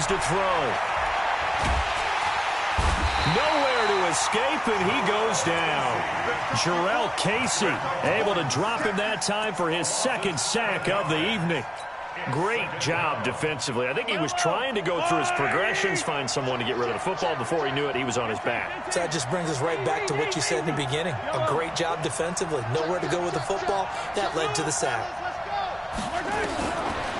begins to throw. Nowhere to escape, and he goes down. Jurrell Casey able to drop him that time for his second sack of the evening. Great job defensively. I think he was trying to go through his progressions, find someone to get rid of the football. Before he knew it, he was on his back. So that just brings us right back to what you said in the beginning. A great job defensively. Nowhere to go with the football. That led to the sack.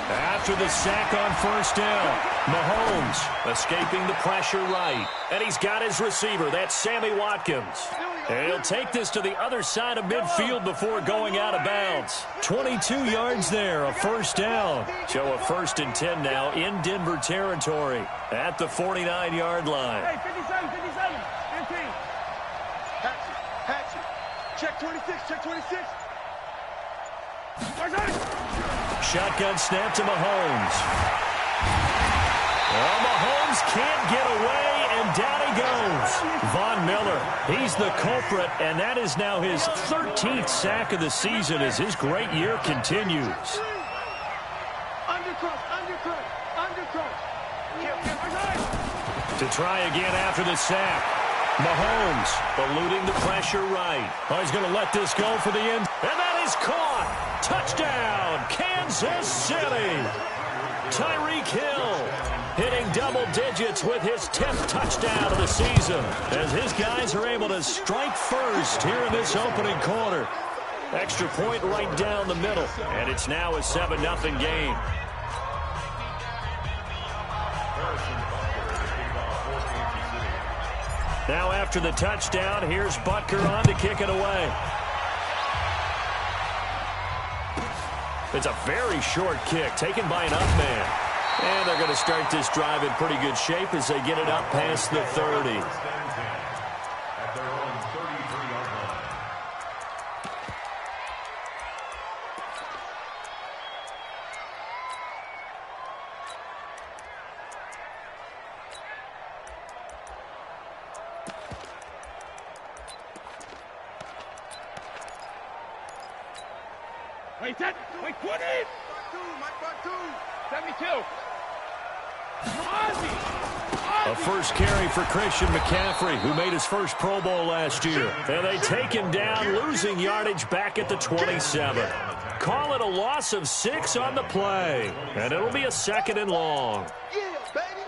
After the sack on first down, Mahomes escaping the pressure right. And he's got his receiver. That's Sammy Watkins. And he'll take this to the other side of midfield before going out of bounds. 22 yards there, a first down. So a 1st and 10 now in Denver territory at the 49-yard line. Hey, 57, 57, 15. Hatchet. Check 26, check 26. Shotgun snap to Mahomes. Well, Mahomes can't get away, and down he goes. Von Miller, he's the culprit, and that is now his 13th sack of the season as his great year continues. Undercross. To try again after the sack. Mahomes eluding the pressure right. Oh, he's going to let this go for the end. And that is caught. Touchdown, Kansas City. Tyreek Hill hitting double digits with his 10th touchdown of the season as his guys are able to strike first here in this opening quarter. Extra point right down the middle, and it's now a 7-0 game. Now after the touchdown, here's Butker on to kick it away. It's a very short kick taken by an up man. And they're going to start this drive in pretty good shape as they get it up past the 30. Wait, 20. Mike Batu. 72. A first carry for Christian McCaffrey, who made his first Pro Bowl last year. And they take him down, losing yardage back at the 27. Call it a loss of 6 on the play. And it'll be a 2nd and long. Yeah, baby.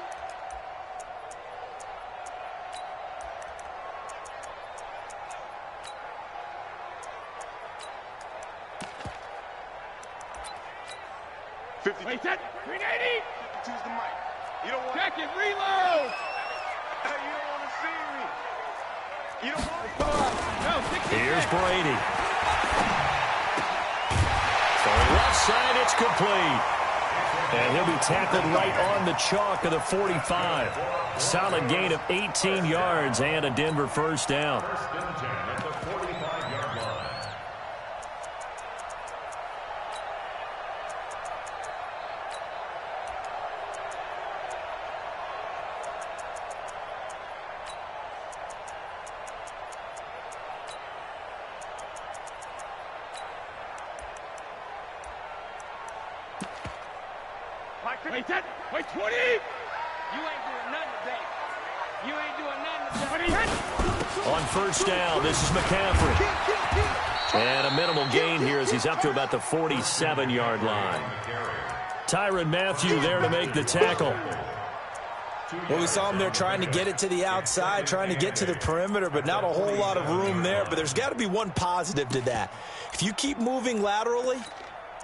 Wait, 380. Choose the mic. You don't want. Check it. Reload. Hey, you don't want to see me. You don't want to. No, 60. Here's Brady. So left side, it's complete. And he'll be tackled right on the chalk of the 45. Solid gain of 18 yards and a Denver first down. Wait, 20. You ain't doing nothing today. You ain't doing nothing today. On first down, this is McCaffrey. And a minimal gain here as he's up to about the 47-yard line. Tyrann Mathieu there to make the tackle. Well, we saw him there trying to get it to the outside, trying to get to the perimeter, but not a whole lot of room there. But there's got to be one positive to that. If you keep moving laterally,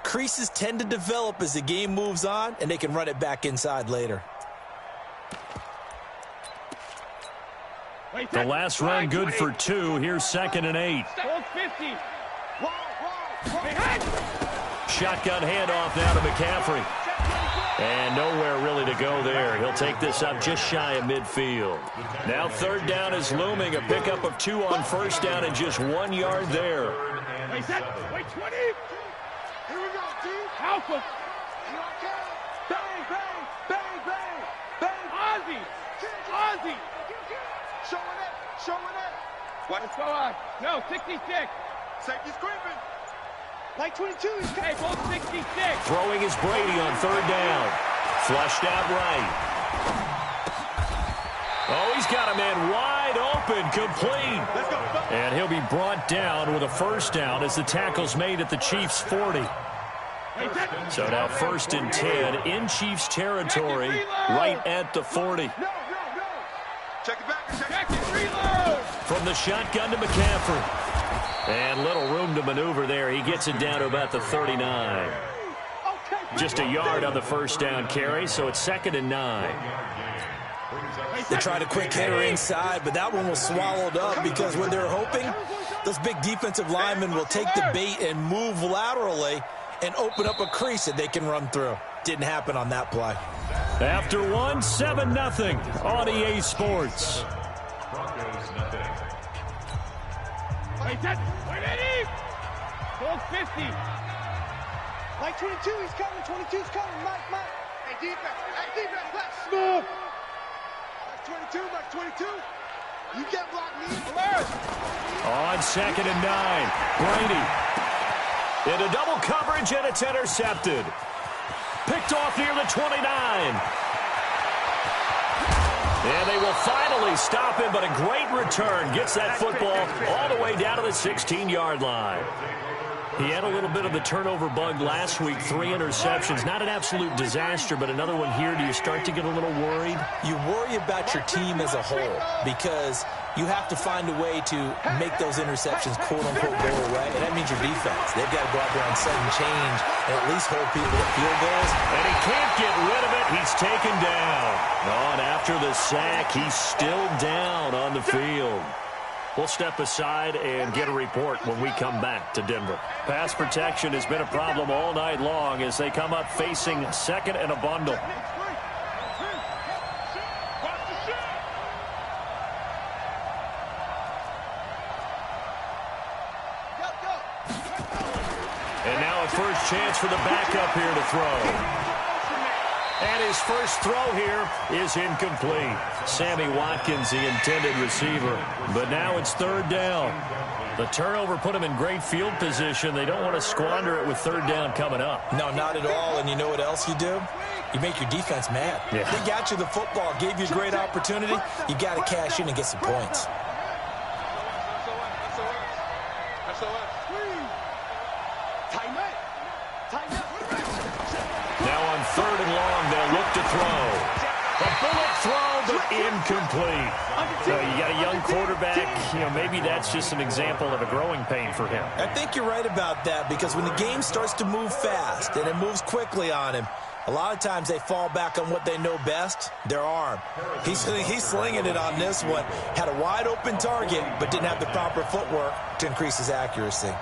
creases tend to develop as the game moves on, and they can run it back inside later. The last run good for 2. Here's 2nd and 8. Hold 50. Shotgun handoff now to McCaffrey. And nowhere really to go there. He'll take this up just shy of midfield. Now 3rd down is looming. A pickup of 2 on first down and just 1 yard there. Wait, 20. Here we go, T. Alpha. Bang, bang, bang, bang, bang. Ozzy. Showing it. Let's go on. No, 66. Safety screaming. Like 22. Hey, both 66. Throwing is Brady on 3rd down. Flushed out right. got a man wide open, complete. Let's go. And he'll be brought down with a first down as the tackle's made at the Chiefs' 40. So now 1st and 10 in Chiefs territory, right at the 40. No. Check it back. Check it. Reload. From the shotgun to McCaffrey. And little room to maneuver there. He gets it down to about the 39. Just a yard on the first down carry, so it's 2nd and 9. They tried a quick hitter inside, but that one was swallowed up because when they're hoping, those big defensive linemen will take the bait and move laterally and open up a crease that they can run through. Didn't happen on that play. After 7-0 on EA Sports. Hold 50. Mike 22, he's coming. 22's coming. Mike. Hey, defense. Let's move. Mike 22. You get blocked, me. Alert. On 2nd and 9, Brady. Into double coverage, and it's intercepted. Picked off near the 29. And they will finally stop him, but a great return. Gets that football all the way down to the 16-yard line. He had a little bit of the turnover bug last week, 3 interceptions. Not an absolute disaster, but another one here. Do you start to get a little worried? You worry about your team as a whole because you have to find a way to make those interceptions, quote-unquote, go away. And that means your defense. They've got to go out there and sudden change and at least hold people to field goals. And he can't get rid of it. He's taken down. On after the sack, he's still down on the field. We'll step aside and get a report when we come back to Denver. Pass protection has been a problem all night long as they come up facing 2nd and a bundle. And now a first chance for the backup here to throw. And his first throw here is incomplete. Sammy Watkins, the intended receiver. But now it's 3rd down. The turnover put him in great field position. They don't want to squander it with 3rd down coming up. No, not at all. And you know what else you do? You make your defense mad. Yeah. They got you the football, gave you a great opportunity. You got to cash in and get some points. Now on 3rd and long, they'll look to throw. A bullet throw, but incomplete. So you got a young quarterback. Maybe that's just an example of a growing pain for him. I think you're right about that because when the game starts to move fast and it moves quickly on him, a lot of times they fall back on what they know best, their arm. He's slinging it on this one. Had a wide open target, but didn't have the proper footwork to increase his accuracy.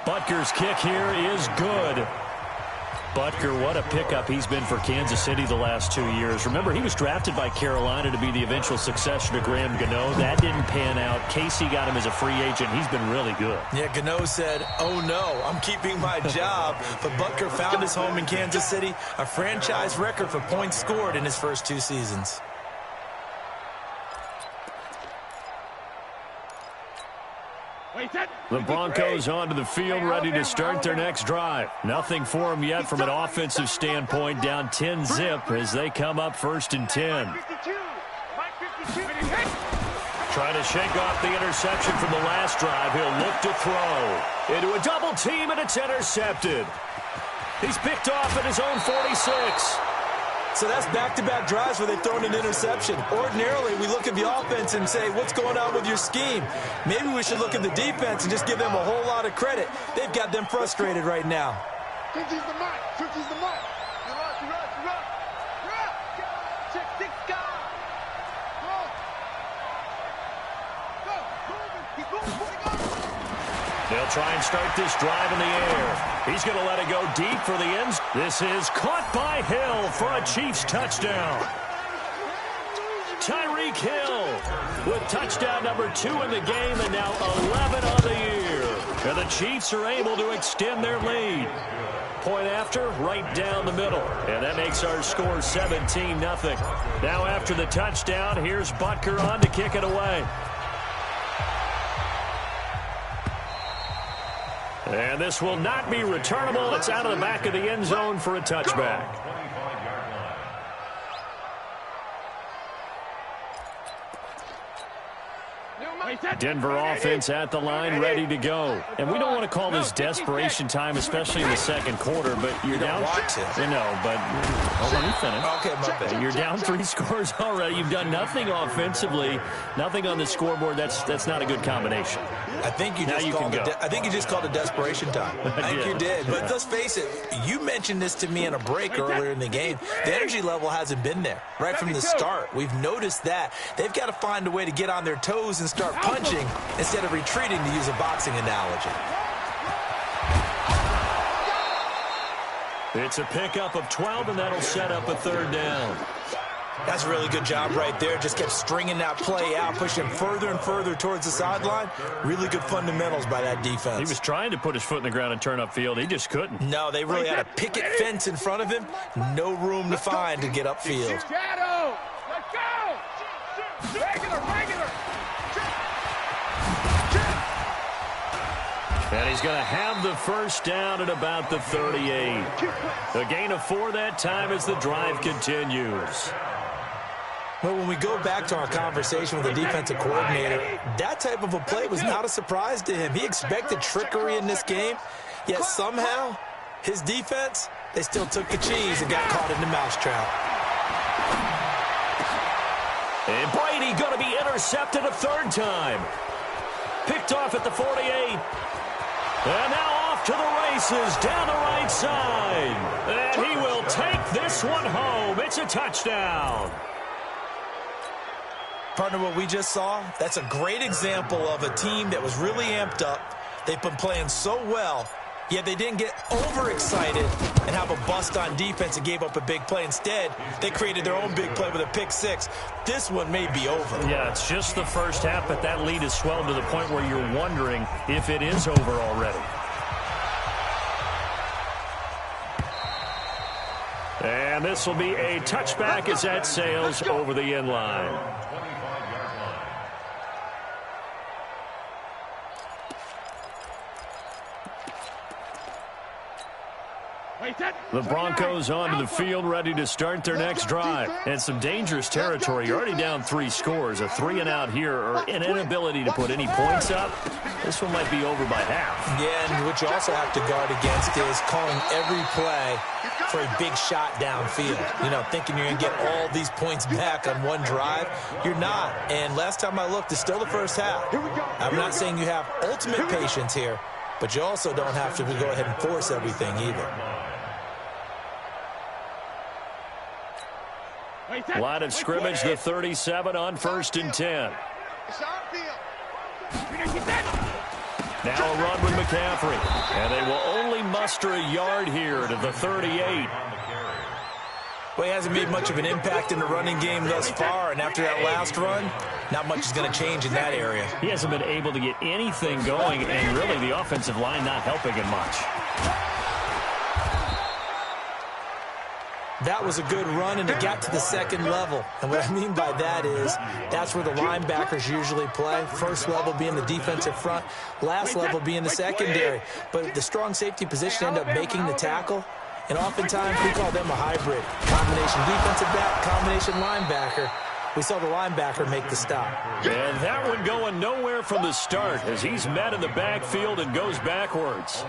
Butker's kick here is good. Butker, what a pickup he's been for Kansas City the last 2 years. Remember, he was drafted by Carolina to be the eventual successor to Graham Gano. That didn't pan out. Casey got him as a free agent. He's been really good. Yeah, Gano said, oh no, I'm keeping my job. But Butker found his home in Kansas City, a franchise record for points scored in his first 2 seasons. The Broncos onto the field, ready to start their next drive. Nothing for them yet from an offensive standpoint, down 10-zip as they come up 1st and 10. Trying to shake off the interception from the last drive. He'll look to throw. Into a double team, and it's intercepted. He's picked off at his own 46. So that's back-to-back drives where they've thrown an interception. Ordinarily, we look at the offense and say, what's going on with your scheme? Maybe we should look at the defense and just give them a whole lot of credit. They've got them frustrated right now. 50's the mark. 50's the mark. You run. Check 6 guys. Go. They'll try and start this drive in the air. He's going to let it go deep for the ends. This is caught by Hill for a Chiefs touchdown. Tyreek Hill with touchdown number 2 in the game and now 11 on the year. And the Chiefs are able to extend their lead. Point after, right down the middle. And that makes our score 17-0. Now after the touchdown, here's Butker on to kick it away. And this will not be returnable. It's out of the back of the end zone for a touchback. Denver offense at the line, ready to go. And we don't want to call this desperation time, especially in the second quarter, but you're down. You know, but let me finish. Okay, my bad. You're down 3 scores already. You've done nothing offensively, nothing on the scoreboard. That's not a good combination. I think you just called it desperation time. I think you did. But let's face it, you mentioned this to me in a break earlier in the game. The energy level hasn't been there right from the start. We've noticed that. They've got to find a way to get on their toes and start punching instead of retreating, to use a boxing analogy. It's a pickup of 12, and that'll set up a third down. That's a really good job right there. Just kept stringing that play out, pushing further and further towards the sideline. Really good fundamentals by that defense. He was trying to put his foot in the ground and turn upfield. He just couldn't. No, they really had a picket fence in front of him. No room to find to get upfield. Shadow! Let's go! Regular! And he's going to have the first down at about the 38. A gain of 4 that time as the drive continues. Well, when we go back to our conversation with the defensive coordinator, that type of a play was not a surprise to him. He expected trickery in this game, yet somehow his defense, they still took the cheese and got caught in the mousetrap. And Brady going to be intercepted a third time. Picked off at the 48. And now off to the races down the right side. And he will take this one home. It's a touchdown. Partner, what we just saw, that's a great example of a team that was really amped up. They've been playing so well, yet they didn't get overexcited and have a bust on defense and gave up a big play. Instead, they created their own big play with a pick six. This one may be over. Yeah, it's just the first half, but that lead has swelled to the point where you're wondering if it is over already. And this will be a touchback as that sails over the end line. The Broncos onto the field, ready to start their next drive. And some dangerous territory. You're already down 3 scores. A 3-and-out here, or an inability to put any points up. This one might be over by half. Yeah, and what you also have to guard against is calling every play for a big shot downfield. You know, thinking you're going to get all these points back on one drive. You're not. And last time I looked, it's still the first half. I'm not saying you have ultimate patience here, but you also don't have to go ahead and force everything either. Line of scrimmage, the 37 on 1st and 10. Now a run with McCaffrey. And they will only muster a yard here to the 38. Well, he hasn't made much of an impact in the running game thus far, and after that last run, not much is going to change in that area. He hasn't been able to get anything going, and really the offensive line not helping him much. That was a good run, and it got to the second level. And what I mean by that is that's where the linebackers usually play. First level being the defensive front, last level being the secondary. But the strong safety position ended up making the tackle, and oftentimes we call them a hybrid. Combination defensive back, combination linebacker. We saw the linebacker make the stop. And that one going nowhere from the start as he's met in the backfield and goes backwards.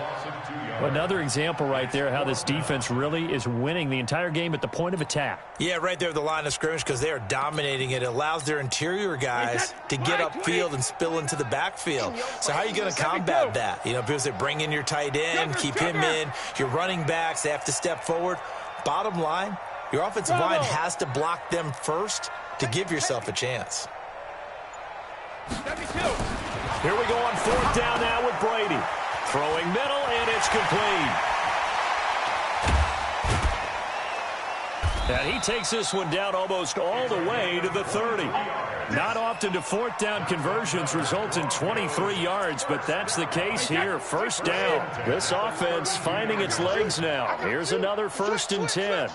Another example right there how this defense really is winning the entire game at the point of attack. Yeah, right there at the line of scrimmage because they are dominating it. It allows their interior guys to get upfield and spill into the backfield. So how are you going to combat that? You know, because they bring in your tight end, keep him in. Your running backs, they have to step forward. Bottom line, your offensive line has to block them first to give yourself a chance. Here we go on 4th down now with Brady. Throwing middle, and it's complete. And he takes this one down almost all the way to the 30. Not often do 4th down conversions result in 23 yards, but that's the case here. First down. This offense finding its legs now. Here's another 1st and 10.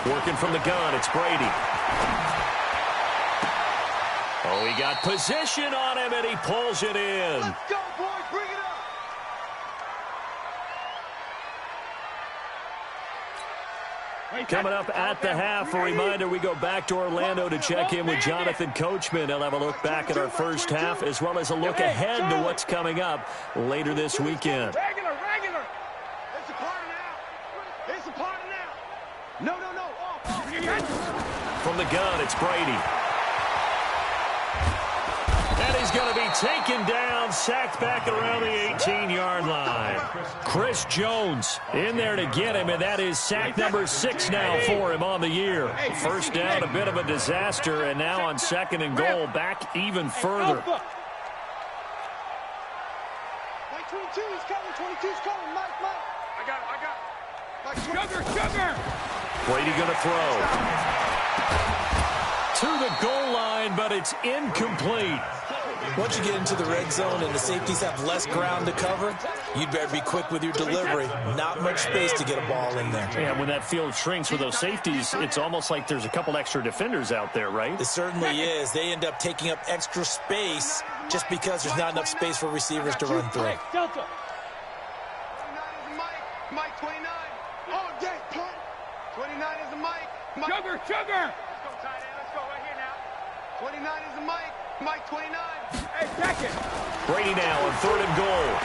Working from the gun, it's Brady. We got position on him, and he pulls it in. Let's go, boys. Bring it up. Coming up at the half, a reminder, we go back to Orlando to check in with Jonathan Coachman. He'll have a look back at our first half as well as a look ahead to what's coming up later this weekend. Regular. It's a party now. It's a party now. No. Off. From the gun, it's Brady. And he's going to be taken down, sacked back around the 18-yard line. Chris Jones in there to get him, and that is sack number 6 now for him on the year. First down, a bit of a disaster, and now on 2nd and goal, back even further. Mike 22, he's coming. 22's coming. Mike. I got it. Sugar. Brady going to throw. To the goal line, but it's incomplete. Once you get into the red zone and the safeties have less ground to cover, you'd better be quick with your delivery. Not much space to get a ball in there. Yeah, when that field shrinks with those safeties, it's almost like there's a couple extra defenders out there, right? It certainly is. They end up taking up extra space just because there's not enough space for receivers to run through. Delta. 29 is Mike. Mike 29. All day, punt. 29 is a Mike. Sugar. Let's go, tight end. Let's go right here now. 29 is a Mike. Mike 29. Hey, check it. Brady now on 3rd and goal.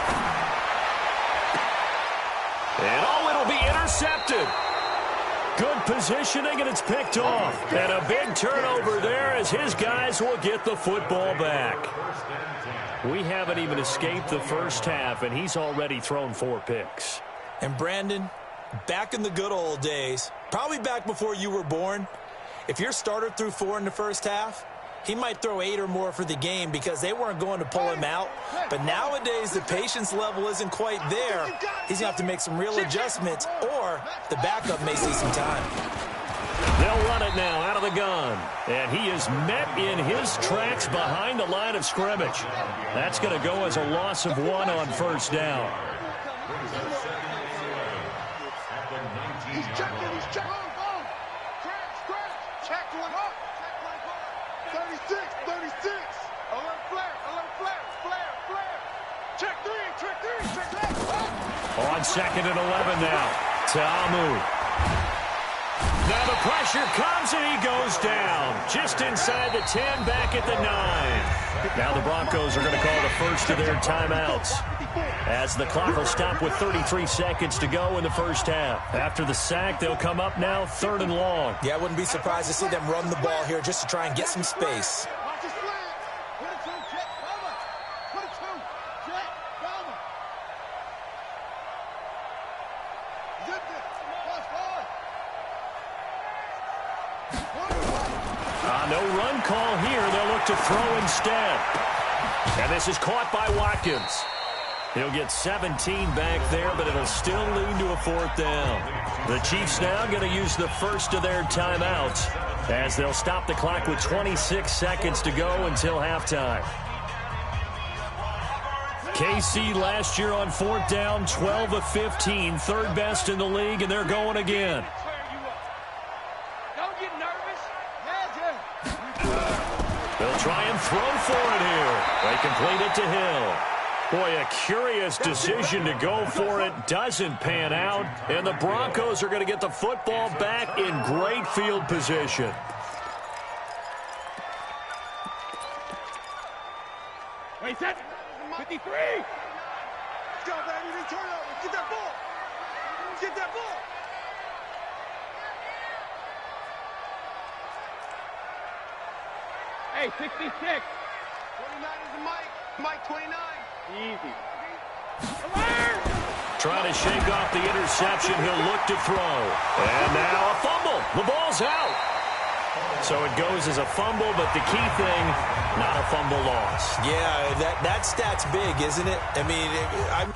And it'll be intercepted. Good positioning, and it's picked off. And a big turnover there as his guys will get the football back. We haven't even escaped the first half, and he's already thrown 4 picks. And Brandon, back in the good old days, probably back before you were born, if your starter threw 4 in the first half, he might throw 8 or more for the game because they weren't going to pull him out. But nowadays, the patience level isn't quite there. He's going to have to make some real adjustments, or the backup may see some time. They'll run it now out of the gun. And he is met in his tracks behind the line of scrimmage. That's going to go as a loss of 1 on first down. He's checking. Check one up. 36. Alert flare. Check 3. Check that. On 2nd and 11 now. Ta'amu. Now the pressure comes and he goes down. Just inside the 10, back at the 9. Now the Broncos are going to call the first of their timeouts, as the clock will stop with 33 seconds to go in the first half. After the sack, they'll come up now 3rd and long. Yeah, I wouldn't be surprised to see them run the ball here just to try and get some space. Watch the slant. Put it to check. Put it to check. Zip it. No run call here. They'll look to throw instead. And this is caught by Watkins. He'll get 17 back there, but it'll still lead to a 4th down. The Chiefs now going to use the first of their timeouts as they'll stop the clock with 26 seconds to go until halftime. KC last year on 4th down, 12 of 15, 3rd best in the league, and they're going again. Don't get nervous. They'll try and throw for it here. They complete it to Hill. Boy, a curious decision to go for it. Doesn't pan out. And the Broncos are going to get the football back in great field position. Wait, set. 53. Let's go, baby. They turn over. Get that ball. Get that ball. Hey, 66. 29 is a Mike. Mike 29. Easy. Alert! Trying to shake off the interception. He'll look to throw. And now a fumble. The ball's out. So it goes as a fumble, but the key thing, not a fumble loss. Yeah, that stat's big, isn't it? I mean, I'm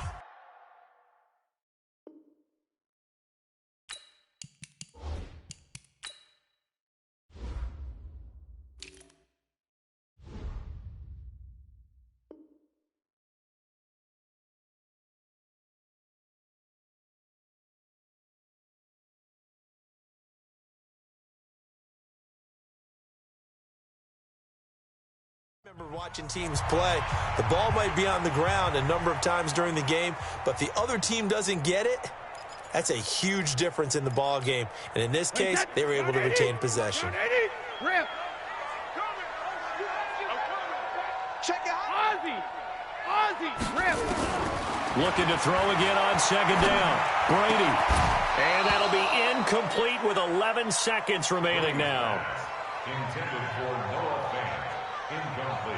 remember watching teams play. The ball might be on the ground a number of times during the game, but the other team doesn't get it. That's a huge difference in the ball game. And in this case, they were able to retain possession. Rip. Check it out. Ozzie. Rip. Looking to throw again on second down. Brady. And that'll be incomplete with 11 seconds remaining now. Intended for Noah Fant. Incomplete.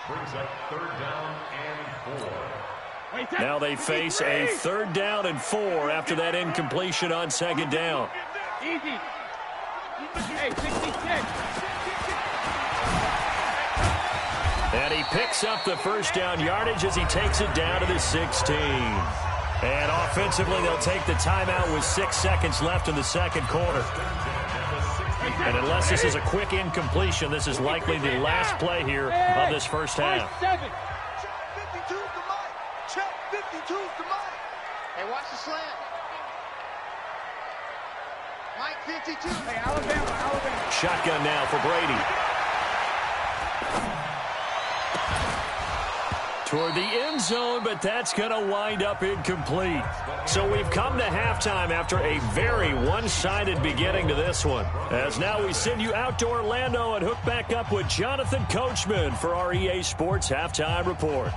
Brings up 3rd down and 4. Now they face a 3rd down and 4 after that incompletion on second down. Easy. Hey, 66. And he picks up the first down yardage as he takes it down to the 16. And offensively, they'll take the timeout with 6 seconds left in the second quarter. And unless this is a quick incompletion, this is likely the last play here of this first half. Check 52's the mic. Check 52's the mic. Hey, watch the slant. Mike 52. Hey, Alabama. Shotgun now for Brady. Toward the end zone, but that's going to wind up incomplete. So we've come to halftime after a very one-sided beginning to this one. As now we send you out to Orlando and hook back up with Jonathan Coachman for our EA Sports Halftime Report.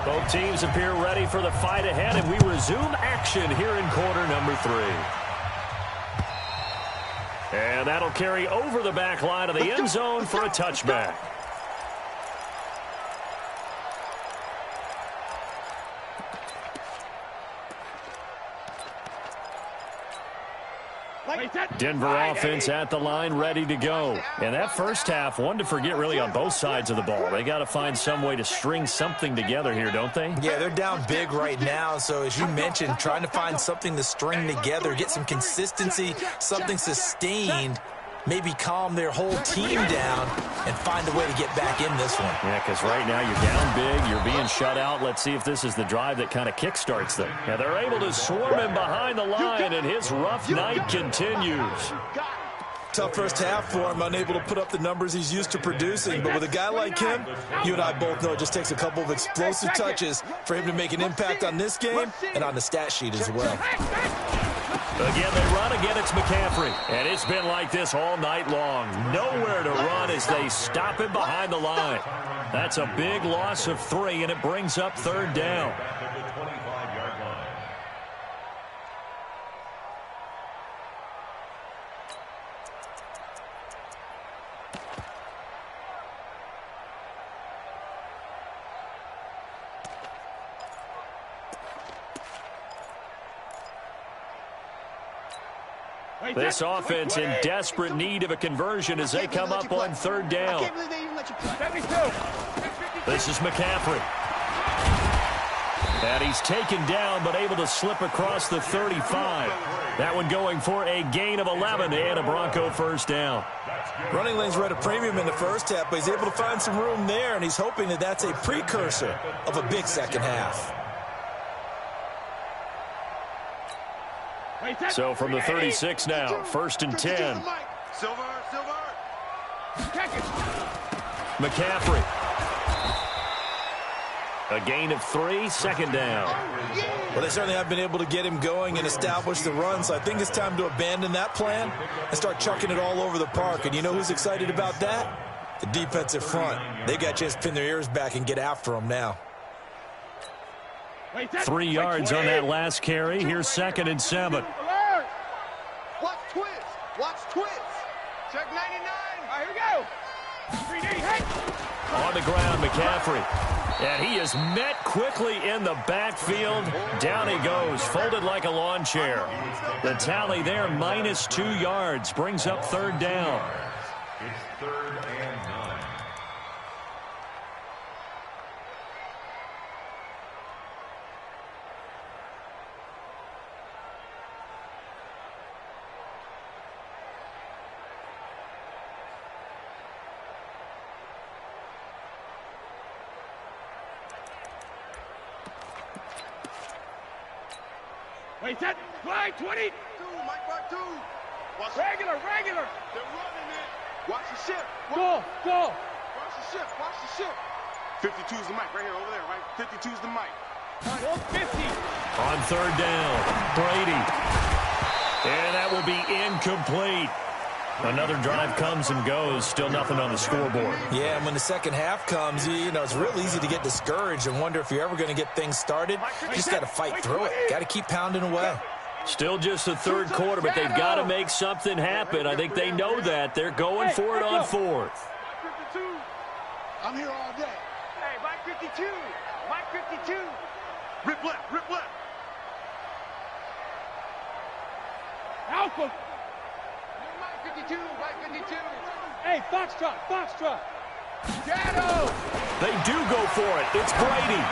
Both teams appear ready for the fight ahead, and we resume action here in quarter number 3. And that'll carry over the back line of the end zone for a touchback. Denver offense at the line, ready to go. And that first half, one to forget really on both sides of the ball. They got to find some way to string something together here, don't they? Yeah, they're down big right now. So as you mentioned, trying to find something to string together, get some consistency, something sustained, maybe calm their whole team down and find a way to get back in this one. Yeah, because right now you're down big, you're being shut out. Let's see if this is the drive that kind of kickstarts them. Yeah, they're able to swarm him behind the line, and his rough night continues. Tough first half for him, unable to put up the numbers he's used to producing. But with a guy like him, you and I both know it just takes a couple of explosive touches for him to make an impact on this game and on the stat sheet as well. Again, they run again. It's McCaffrey. And it's been like this all night long. Nowhere to run as they stop him behind the line. That's a big loss of 3, and it brings up 3rd down. This offense in desperate need of a conversion as they come up on 3rd down. This is McCaffrey. And he's taken down but able to slip across the 35. That one going for a gain of 11 and a Bronco first down. Running lanes were at a premium in the first half, but he's able to find some room there, and he's hoping that that's a precursor of a big second half. So from the 36 now, 1st and 10. McCaffrey. A gain of 3, 2nd down. Well, they certainly have been able to get him going and establish the run, so I think it's time to abandon that plan and start chucking it all over the park. And you know who's excited about that? The defensive front. They got a chance to pin their ears back and get after him now. 3 yards on that last carry. Here's 2nd and 7. Watch twist. Watch twist. Check 99. All right, here we go. 3D, hey. On the ground, McCaffrey. And he is met quickly in the backfield. Down he goes, folded like a lawn chair. The tally there, -2 yards, brings up 3rd down. It's 3rd and 9. Wait, set. Fly, 20. Mike, by 2. Watch regular. They're running it. Watch the ship. Go. Watch the ship. 52's the mic right here, over there, right? 52's the mic. All right, 50. On third down, Brady. And that will be incomplete. Another drive comes and goes. Still nothing on the scoreboard. Yeah, and when the second half comes, you know, it's real easy to get discouraged and wonder if you're ever going to get things started. You just got to fight through it. Got to keep pounding away. Still just the third quarter, but they've got to make something happen. I think they know that. They're going for it on fourth. I'm here all day. Hey, Mike 52. Rip left. Alpha. Mike 52. Hey, Foxtrot. Shadow. They do go for it. It's Brady.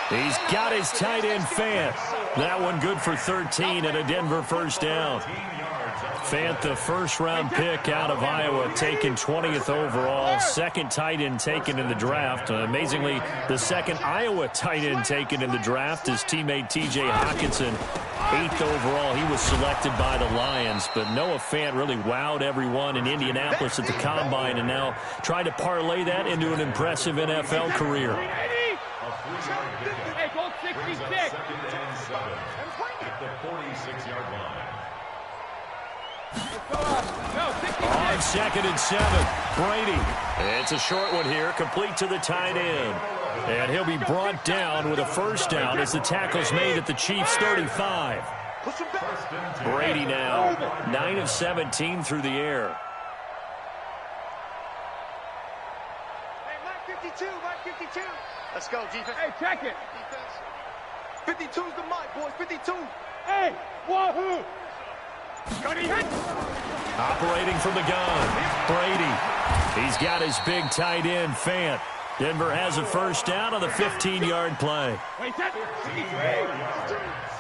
He's got his tight end, Fant. That one good for 13 and a Denver first down. Fant, the first-round pick out of Iowa, taken 20th overall. Second tight end taken in the draft. Amazingly, the second Iowa tight end taken in the draft is teammate T.J. Hockenson. 8th overall, he was selected by the Lions. But Noah Fant really wowed everyone in Indianapolis at the Combine and now trying to parlay that into an impressive NFL career. Hey, goal 66. At the 46-yard line. On second and 7, Brady. It's a short one here, complete to the tight end. And he'll be brought down with a first down as the tackle's made at the Chiefs' 35. Brady now, 9 of 17 through the air. Hey, Mike 52. Let's go, defense. Hey, check it. Defense. 52's the mic, boys. 52. Hey, wahoo. Operating from the gun, Brady. He's got his big tight end, Fant. Denver has a first down on the 15-yard play. Wait, that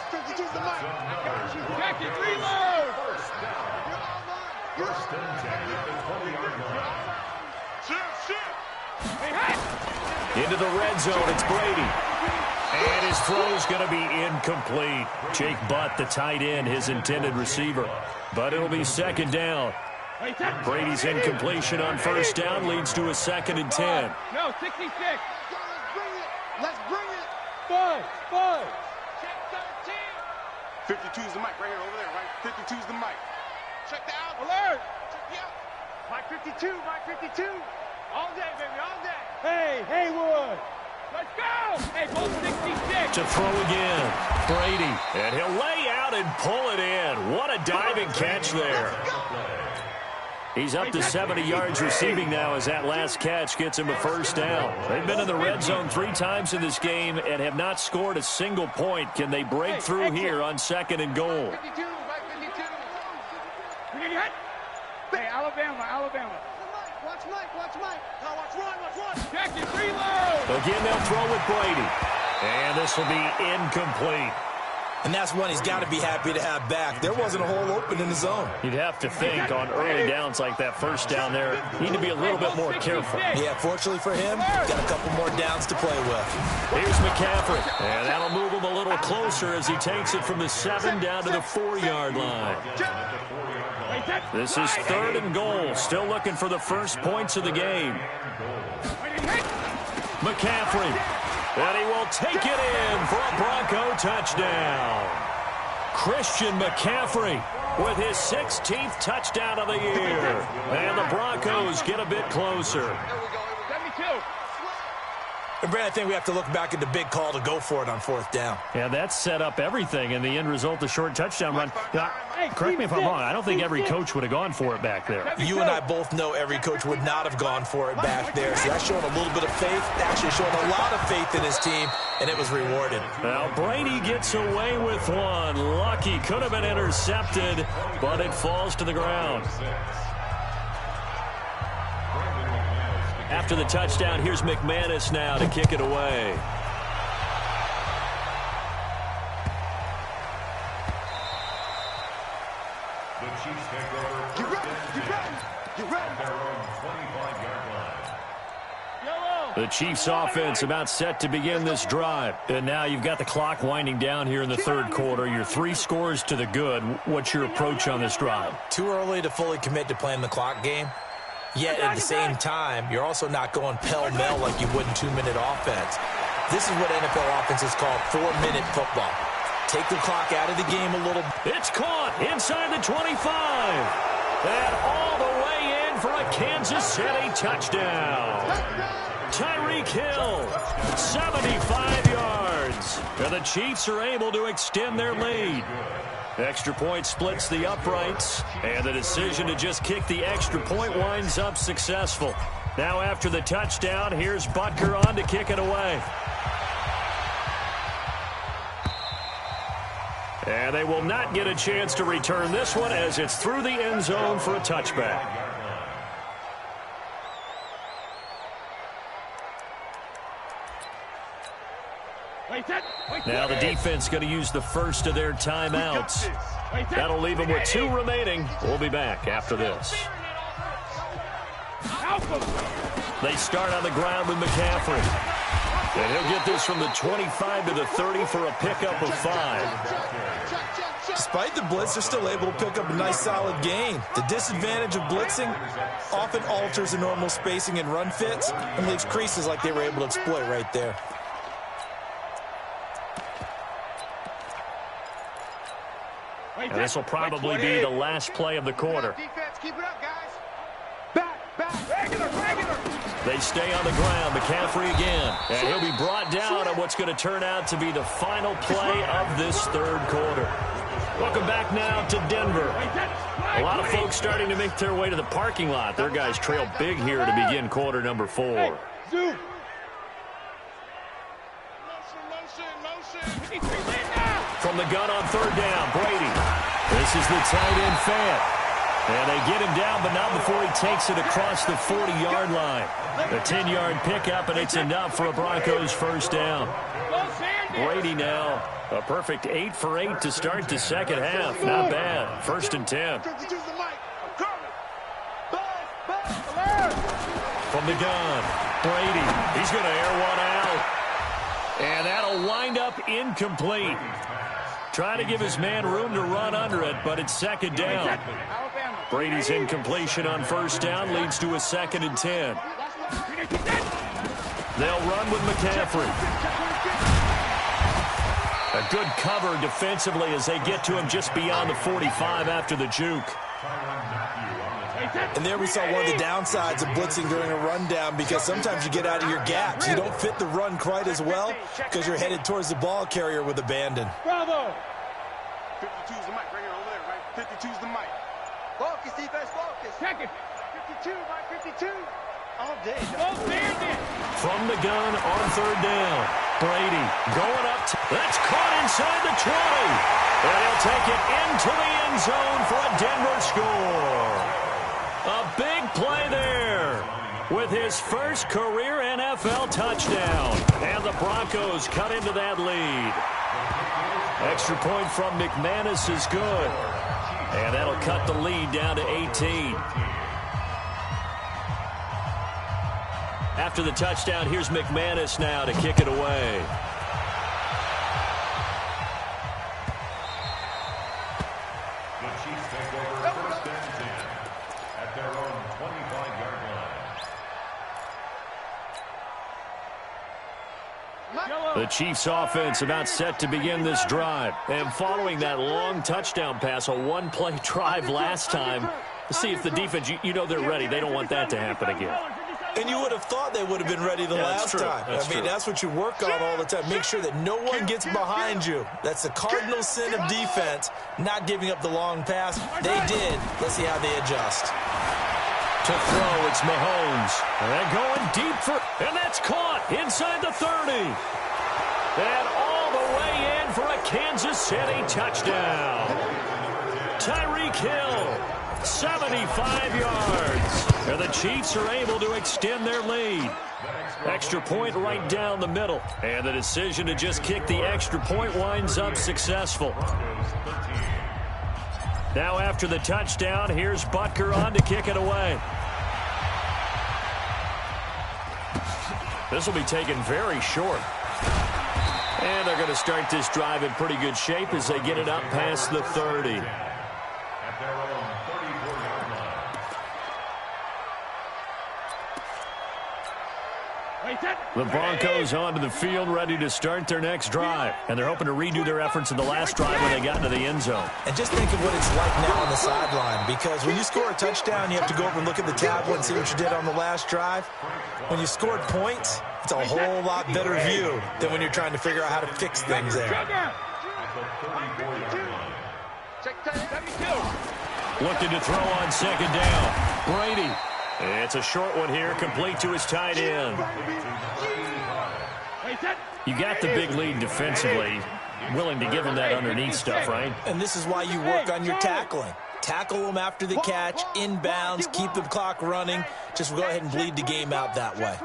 52's the mic. I got you. Check it. Reload. First and 10 at the 20-yard line. Hey, Into the red zone, it's Brady. And his throw's going to be incomplete. Jake Butt, the tight end, his intended receiver. But it'll be second down. Brady's incompletion on first down leads to a second and 10. No, 66. Let's bring it. Five. Check 13. 52's the mic right here, over there, right? 52's the mic. Check the out. Alert. Check the out. Mike 52. All day, baby, all day. Hey, Haywood. Let's go! Hey, goal 66. To throw again, Brady. And he'll lay out and pull it in. What a diving catch there. He's up to 70 yards receiving now as that last catch gets him a first down. They've been in the red zone 3 times in this game and have not scored a single point. Can they break through here on second and goal? 52, Mike 52. Hey, Alabama. Watch Mike. Now watch Ron. Check it, reload. Again, they'll throw with Brady. And this will be incomplete. And that's one he's got to be happy to have back. There wasn't a hole open in the zone. You'd have to think on early downs like that first down there, you need to be a little bit more careful. Yeah, fortunately for him, got a couple more downs to play with. Here's McCaffrey. And that'll move him a little closer as he takes it from the 7 down to the 4-yard line. This is third and goal. Still looking for the first points of the game. McCaffrey. And he will take it in for a Bronco touchdown. Christian McCaffrey with his 16th touchdown of the year. And the Broncos get a bit closer. And Brad, I think we have to look back at the big call to go for it on 4th down. Yeah, that set up everything in the end result, the short touchdown run. Correct me if I'm wrong. I don't think every coach would have gone for it back there. You and I both know every coach would not have gone for it back there. So that's showing a little bit of faith, actually showing a lot of faith in his team, and it was rewarded. Now, Brady gets away with one. Lucky, could have been intercepted, but it falls to the ground. After the touchdown, here's McManus now to kick it away. The Chiefs take over first and 10 at their own 25-yard line. The Chiefs offense about set to begin this drive. And now you've got the clock winding down here in the third quarter. You're 3 scores to the good. What's your approach on this drive? Too early to fully commit to playing the clock game. Yet at the same time, you're also not going pell-mell like you would in 2-minute offense. This is what NFL offenses call 4-minute football. Take the clock out of the game a little. It's caught inside the 25. And all the way in for a Kansas City touchdown. Tyreek Hill, 75 yards. And the Chiefs are able to extend their lead. Extra point splits the uprights, and the decision to just kick the extra point winds up successful. Now after the touchdown, here's Butker on to kick it away. And they will not get a chance to return this one as it's through the end zone for a touchback. Now the defense going to use the first of their timeouts. That'll leave them with 2 remaining. We'll be back after this. They start on the ground with McCaffrey. And he'll get this from the 25 to the 30 for a pickup of 5. Despite the blitz, they're still able to pick up a nice solid gain. The disadvantage of blitzing often alters the normal spacing and run fits and leaves creases like they were able to exploit right there. And this will probably be the last play of the quarter. They stay on the ground. McCaffrey again. And he'll be brought down on what's going to turn out to be the final play of this third quarter. Welcome back now to Denver. A lot of folks starting to make their way to the parking lot. Their guys trail big here to begin quarter number 4. From the gun on third down, Brady. This is the tight end fan. And they get him down, but not before he takes it across the 40-yard line. A 10-yard pickup, and it's enough for a Broncos first down. Brady now, a perfect 8 for 8 to start the second half. Not bad. 1st and 10. From the gun, Brady. He's going to air one out. And that'll wind up incomplete. Trying to give his man room to run under it, but it's 2nd down. Brady's incompletion on 1st down leads to a 2nd and 10. They'll run with McCaffrey. A good cover defensively as they get to him just beyond the 45 after the juke. And there we saw one of the downsides of blitzing during a rundown, because sometimes you get out of your gaps. You don't fit the run quite as well because you're headed towards the ball carrier with abandon. Bravo! 52's the mic. Bring it over there, right? 52's the mic. Focus, defense, focus. Check it. 52, Mike, 52. All day. From the gun on 3rd down. Brady going up. That's caught inside the 20. And he'll take it into the end zone for a Denver score. A big play there with his first career NFL touchdown. And the Broncos cut into that lead. Extra point from McManus is good. And that'll cut the lead down to 18. After the touchdown, here's McManus now to kick it away. The Chiefs take over 1st and 10 at their own 25-yard line. The Chiefs offense about set to begin this drive. And following that long touchdown pass, a 1-play drive last time, to see if the defense, you know they're ready. They don't want that to happen again. And you would have thought they would have been ready the last time. That's what you work on all the time. Make sure that no one gets behind you. That's the cardinal sin of defense, not giving up the long pass. They did. Let's see how they adjust. To throw, it's Mahomes. And they're going deep and that's caught inside the 30. And all the way in for a Kansas City touchdown. Tyreek Hill, 75 yards. And the Chiefs are able to extend their lead. Extra point right down the middle. And the decision to just kick the extra point winds up successful. Now after the touchdown, here's Butker on to kick it away. This will be taken very short. And they're going to start this drive in pretty good shape as they get it up past the 30. At their own 34-yard line. The Broncos onto the field ready to start their next drive. And they're hoping to redo their efforts in the last drive when they got into the end zone. And just think of what it's like now on the sideline, because when you score a touchdown, you have to go over and look at the tablet and see what you did on the last drive. When you scored points, it's a whole lot better view than when you're trying to figure out how to fix things there. Looking to throw on second down. Brady. It's a short one here, complete to his tight end. You got the big lead defensively. Willing to give him that underneath stuff, right? And this is why you work on your tackling. Tackle them after the catch, inbounds, keep the clock running. Just go ahead and bleed the game out that way.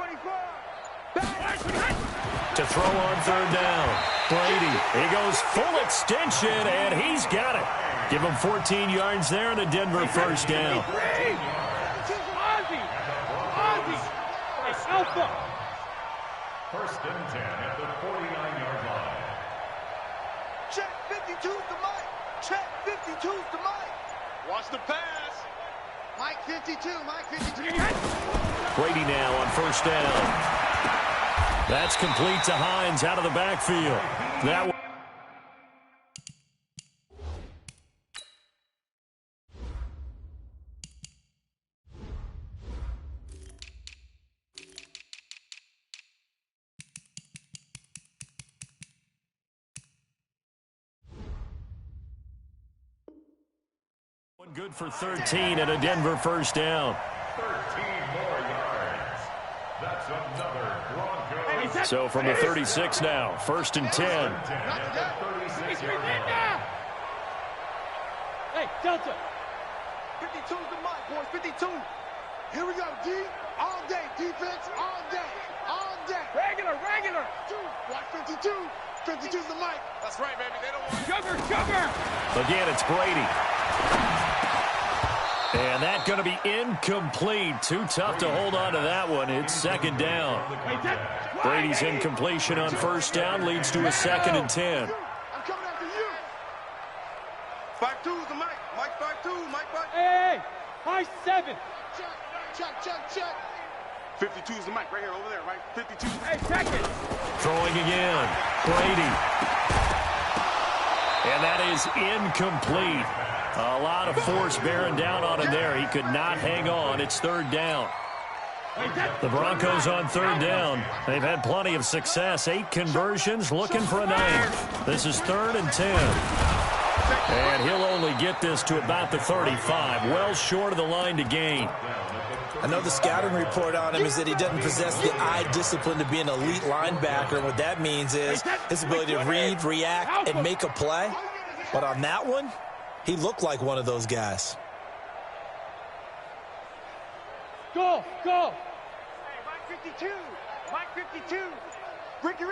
To throw on third down. Brady, he goes full extension, and he's got it. Give him 14 yards there and a Denver first down. First and 10 at the 49-yard line. Check 52's the Mike. Check 52's the Mike. Watch the pass. Mike 52. Mike 52. Brady now on first down. That's complete to Hines out of the backfield. That one. Good for 13 and a Denver first down. 13 more yards. That's another Broncos. So from the 36 now, first and 10. Hey, Delta. 52's the Mike, boys. 52. Here we go, D. All day. Defense, all day. All day. Regular. Watch 52. 52's the Mike. That's right, baby. They don't want sugar. Again, it's Brady. And that's going to be incomplete. Too tough to hold on to that one. It's second down. Brady's incompletion on first down leads to a second and 10. I'm coming after you. 52's the Mike. Mike 52. Mike 52. Hey, high 7. Check. 52's the Mike right here, over there, right? 52. Hey, check it. Throwing again. Brady. And that is incomplete. A lot of force bearing down on him there. He could not hang on. It's third down. The Broncos on third down. They've had plenty of success. 8 conversions, looking for a 9th. This is third and 10. And he'll only get this to about the 35. Well short of the line to gain. I know the scouting report on him is that he doesn't possess the eye discipline to be an elite linebacker. And what that means is his ability to read, react, and make a play. But on that one, he looked like one of those guys. Go. Hey, Mike 52. Mike 52. Ricky.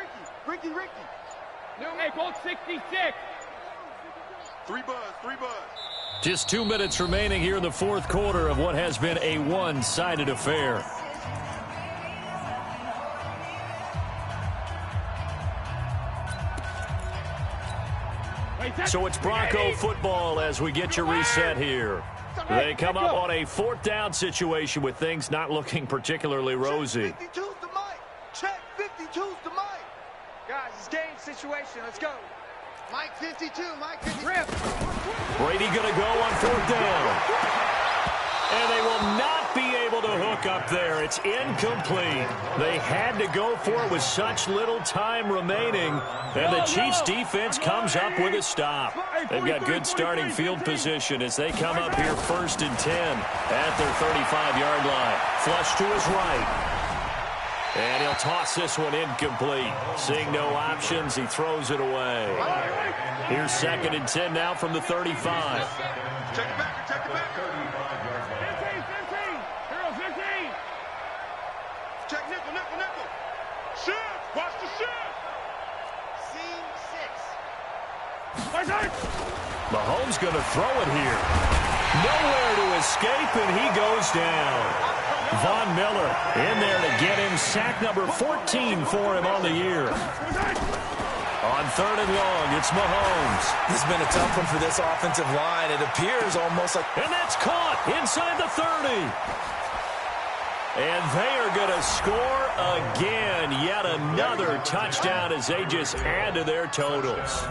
Hey, Colt 66. 3 buzz. Just 2 minutes remaining here in the fourth quarter of what has been a one-sided affair. So it's Bronco football as we get you reset here. They come up on a fourth down situation with things not looking particularly rosy. 52's the Mike. Check 52's the Mike. Guys, it's game situation. Let's go. Mike 52. Mike 52. Brady going to go on fourth down. And they will not be able to hook up there. It's incomplete. They had to go for it with such little time remaining. And the Chiefs defense comes up with a stop. They've got good starting field position as they come up here first and 10 at their 35-yard line. Flush to his right. And he'll toss this one incomplete. Seeing no options, he throws it away. Here's second and 10 now from the 35. Check it back. 15. Hero 15. Check nickel. Shift. Watch the shift. Seam 6. Mahomes going to throw it here. Nowhere to escape, and he goes down. Von Miller in there to get him sack number 14 for him on the year. On 3rd and long, it's Mahomes. This has been a tough one for this offensive line. It appears almost like... And that's caught inside the 30. And they are going to score again. Yet another touchdown as they just add to their totals.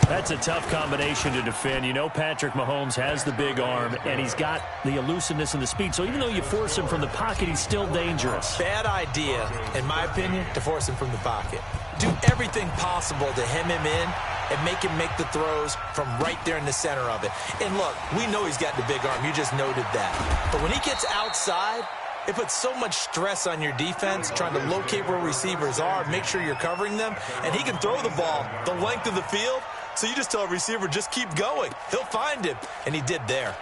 That's a tough combination to defend. You know Patrick Mahomes has the big arm, and he's got the elusiveness and the speed. So even though you force him from the pocket, he's still dangerous. Bad idea, in my opinion, to force him from the pocket. Do everything possible to hem him in and make him make the throws from right there in the center of it. And look, we know he's got the big arm. You just noted that. But when he gets outside, it puts so much stress on your defense trying to locate where receivers are, make sure you're covering them, and he can throw the ball the length of the field. So you just tell a receiver, just keep going. He'll find him, and he did there.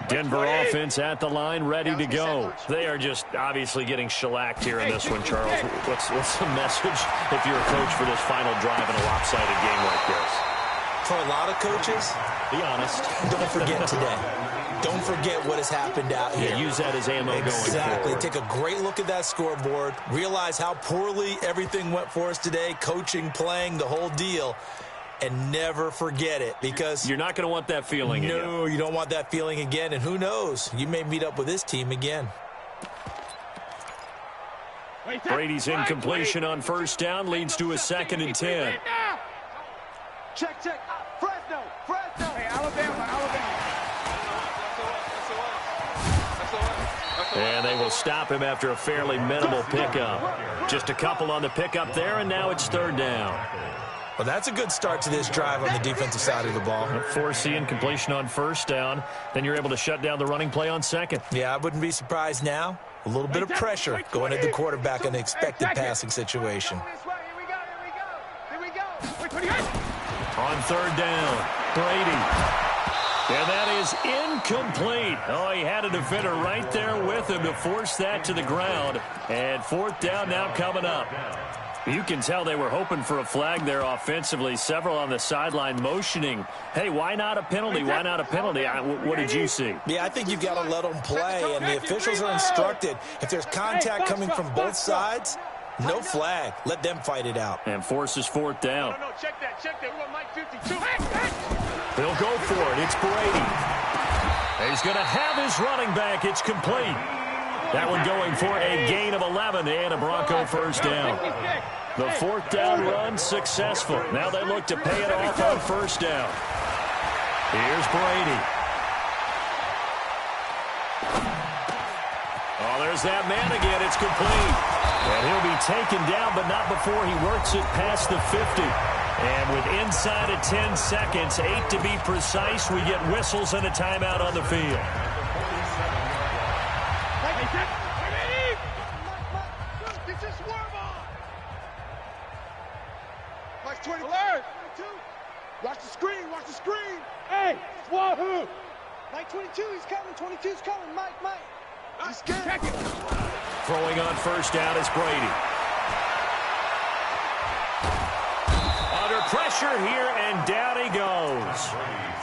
Denver offense at the line, ready to go. They are just obviously getting shellacked here in this one, Charles. What's the message if you're a coach for this final drive in a lopsided game like this? For a lot of coaches, be honest. Don't forget today. Don't forget what has happened out here. Yeah, use that as ammo going forward. Exactly. Take a great look at that scoreboard. Realize how poorly everything went for us today. Coaching, playing, the whole deal. And never forget it, because you're not going to want that feeling again. No, you don't want that feeling again. And who knows? You may meet up with this team again. Brady's incompletion on 1st down leads to a 2nd and 10. Check. Fresno. Hey, Alabama. And they will stop him after a fairly minimal pickup. Just a couple on the pickup there, and now it's 3rd down. Well, that's a good start to this drive on the defensive side of the ball. Force the incompletion on 1st down. Then you're able to shut down the running play on 2nd. Yeah, I wouldn't be surprised now. A little bit of pressure going at the quarterback in an expected passing situation. Here we go. On 3rd down, Brady. And that is incomplete. Oh, he had a defender right there with him to force that to the ground. And 4th down now coming up. You can tell they were hoping for a flag there offensively. Several on the sideline motioning. Hey, why not a penalty? Why not a penalty? What did you see? Yeah, I think you've got to let them play, and the officials are instructed. If there's contact coming from both sides, no flag. Let them fight it out. And forces 4th down. No, check that. We want Mike 52. They'll go for it. It's Brady. He's going to have his running back. It's complete. That one going for a gain of 11 and a Bronco 1st down. The 4th down run successful. Now they look to pay it off on 1st down. Here's Brady. Oh, there's that man again. It's complete. And he'll be taken down, but not before he works it past the 50. And with inside of 10 seconds, 8 to be precise, we get whistles and a timeout on the field. Mike 20. Alert! 22. Watch the screen. Hey, Wahoo! Mike 22, he's coming. 22's coming. Mike. He's scared. Check it. Throwing on 1st down is Brady. Under pressure here, and down he goes.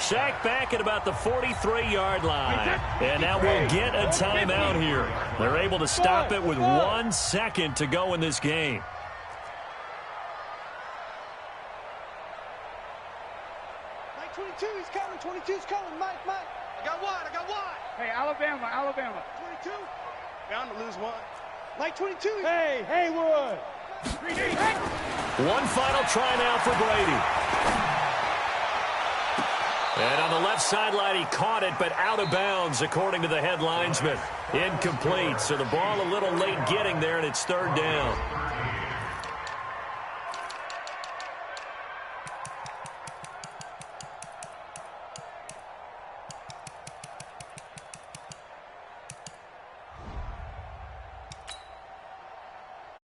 Sacked back at about the 43-yard line. And now we'll get a timeout here. They're able to stop it with 1 second to go in this game. Mike 22, he's coming. 22's coming. Mike. I got one. Hey, Alabama. 22. Bound to lose one. Mike 22. Hey, Haywood. 3D. One final try now for Brady. And on the left sideline, he caught it, but out of bounds, according to the head linesman. Incomplete, so the ball a little late getting there, and it's 3rd down.